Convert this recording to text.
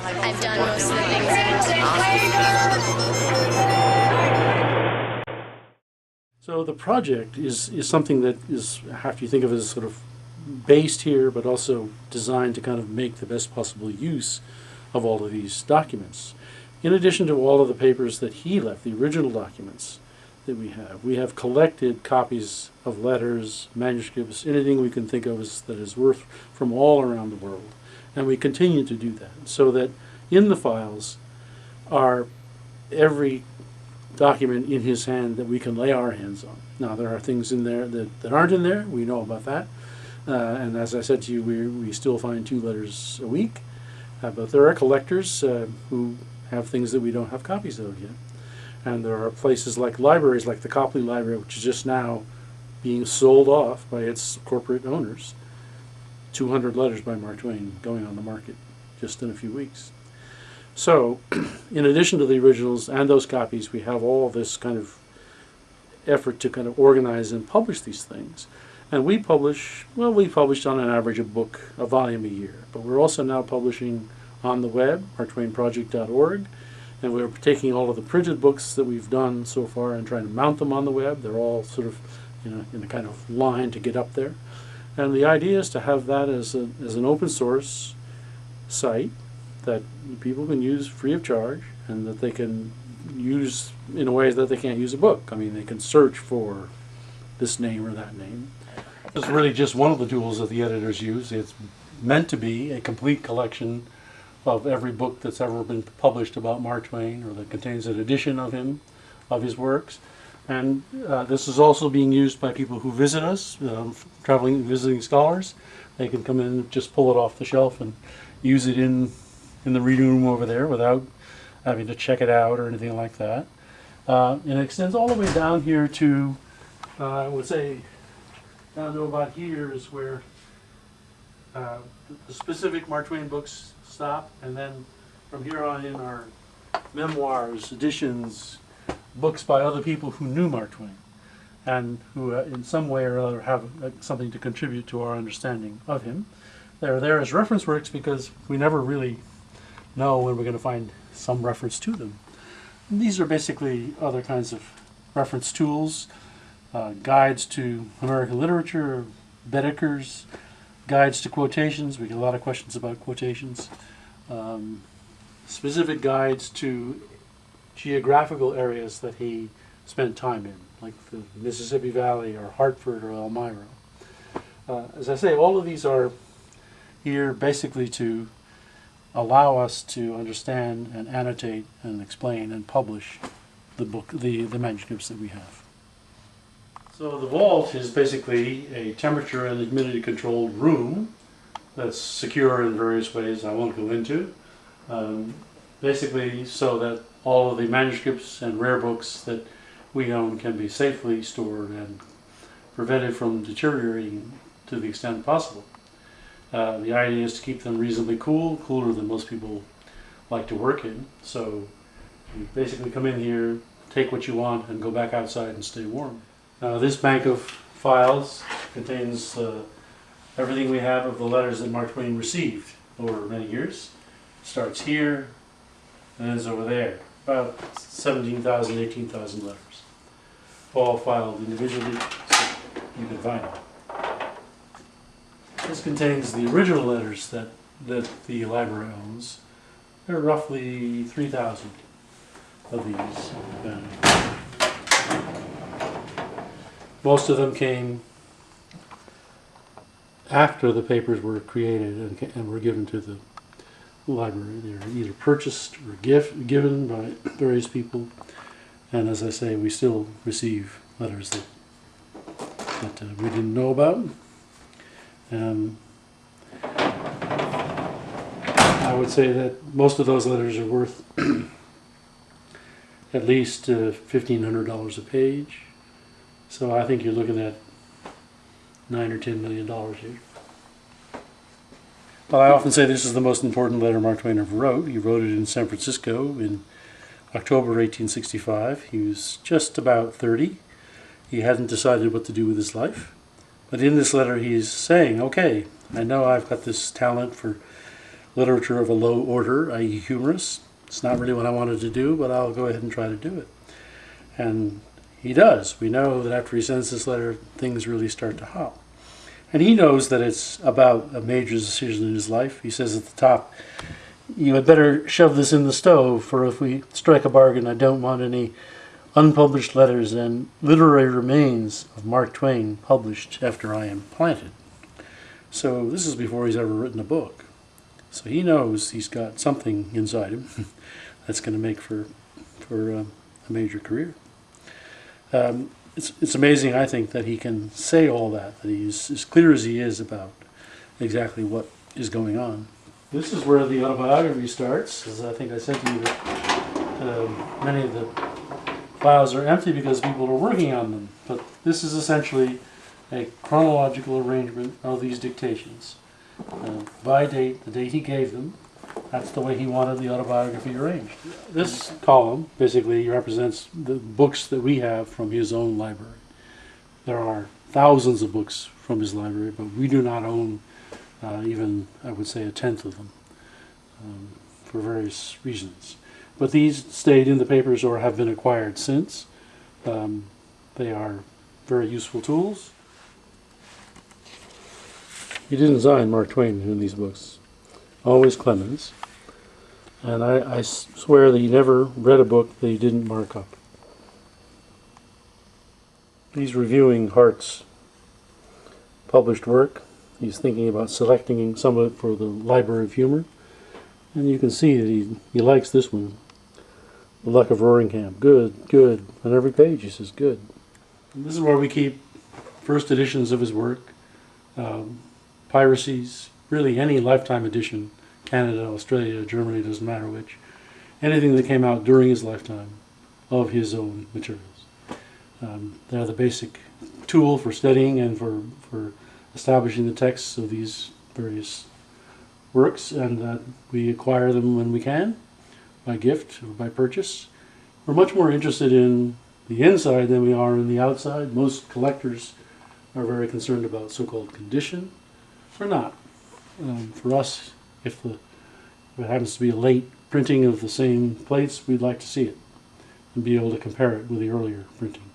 I've done most of the things that So the project is something that is, have to think of as sort of based here, but also designed to kind of make the best possible use of all of these documents. In addition to all of the papers that he left, the original documents that we have collected copies of letters, manuscripts, anything we can think of that is worth from all around the world. And we continue to do that, so that in the files are every document in his hand that we can lay our hands on. Now, there are things in there that aren't in there. We know about that. And as I said to you, we still find 2 letters a week. But there are collectors who have things that we don't have copies of yet. And there are places like libraries, like the Copley Library, which is just now being sold off by its corporate owners. 200 letters by Mark Twain going on the market just in a few weeks. So, in addition to the originals and those copies, we have all this kind of effort to kind of organize and publish these things. And we publish, well, we published on an average a volume a year. But we're also now publishing on the web, marktwainproject.org. And we're taking all of the printed books that we've done so far and trying to mount them on the web. They're all sort of, in a kind of line to get up there. And the idea is to have that as an open source site that people can use free of charge, and that they can use in a way that they can't use a book. I mean, they can search for this name or that name. It's really just one of the tools that the editors use. It's meant to be a complete collection of every book that's ever been published about Mark Twain, or that contains an edition of him, of his works. And this is also being used by people who visit us, visiting scholars. They can come in and just pull it off the shelf and use it in the reading room over there without having to check it out or anything like that. And it extends all the way down here to, I would say, down to about here is where the specific Mark Twain books stop, and then from here on in are memoirs, editions, books by other people who knew Mark Twain and who in some way or other have something to contribute to our understanding of him. They're there as reference works because we never really know when we're going to find some reference to them. And these are basically other kinds of reference tools, guides to American literature, Baedeker's guides to quotations. We get a lot of questions about quotations. Specific guides to geographical areas that he spent time in, like the Mississippi Valley or Hartford or Elmira. As I say, all of these are here basically to allow us to understand and annotate and explain and publish the manuscripts that we have. So the vault is basically a temperature and humidity controlled room that's secure in various ways I won't go into. Basically so that all of the manuscripts and rare books that we own can be safely stored and prevented from deteriorating to the extent possible. The idea is to keep them reasonably cool, cooler than most people like to work in. So you basically come in here, take what you want, and go back outside and stay warm. This bank of files contains everything we have of the letters that Mark Twain received over many years. It starts here and ends over there. About 17,000, 18,000 letters. All filed individually, so you can find them. This contains the original letters that the library owns. There are roughly 3,000 of these. Most of them came after the papers were created and were given to the library. They were either purchased or given by various people. And as I say, we still receive letters that we didn't know about. I would say that most of those letters are worth at least $1,500 a page. So I think you're looking at $9 or $10 million here. Well, I often say this is the most important letter Mark Twain ever wrote. He wrote it in San Francisco in October 1865. He was just about 30. He hadn't decided what to do with his life. But in this letter he's saying, okay, I know I've got this talent for literature of a low order, i.e. humorous. It's not really what I wanted to do, but I'll go ahead and try to do it. And he does. We know that after he sends this letter, things really start to hop. And he knows that it's about a major decision in his life. He says at the top, "You had better shove this in the stove, for if we strike a bargain, I don't want any unpublished letters and literary remains of Mark Twain published after I am planted." So this is before he's ever written a book. So he knows he's got something inside him that's going to make for a major career. It's amazing, I think, that he can say all that he's as clear as he is about exactly what is going on. This is where the autobiography starts. As I think I said to you, that many of the files are empty because people are working on them. But this is essentially a chronological arrangement of these dictations. By date, the date he gave them, that's the way he wanted the autobiography arranged. This column basically represents the books that we have from his own library. There are thousands of books from his library, but we do not own even, I would say, a tenth of them for various reasons. But these stayed in the papers or have been acquired since. They are very useful tools. He didn't sign Mark Twain in these books. Always Clemens. And I swear that he never read a book that he didn't mark up. He's reviewing Hart's published work. He's thinking about selecting some of it for the Library of Humor. And you can see that he likes this one. The Luck of Roaringham. Good, good. On every page he says good. And this is where we keep first editions of his work. Piracies, really any lifetime edition, Canada, Australia, Germany, doesn't matter which, anything that came out during his lifetime of his own materials. They're the basic tool for studying and for establishing the texts of these various works, and we acquire them when we can, by gift or by purchase. We're much more interested in the inside than we are in the outside. Most collectors are very concerned about so-called condition. We're not. For us, if it happens to be a late printing of the same plates, we'd like to see it and be able to compare it with the earlier printing.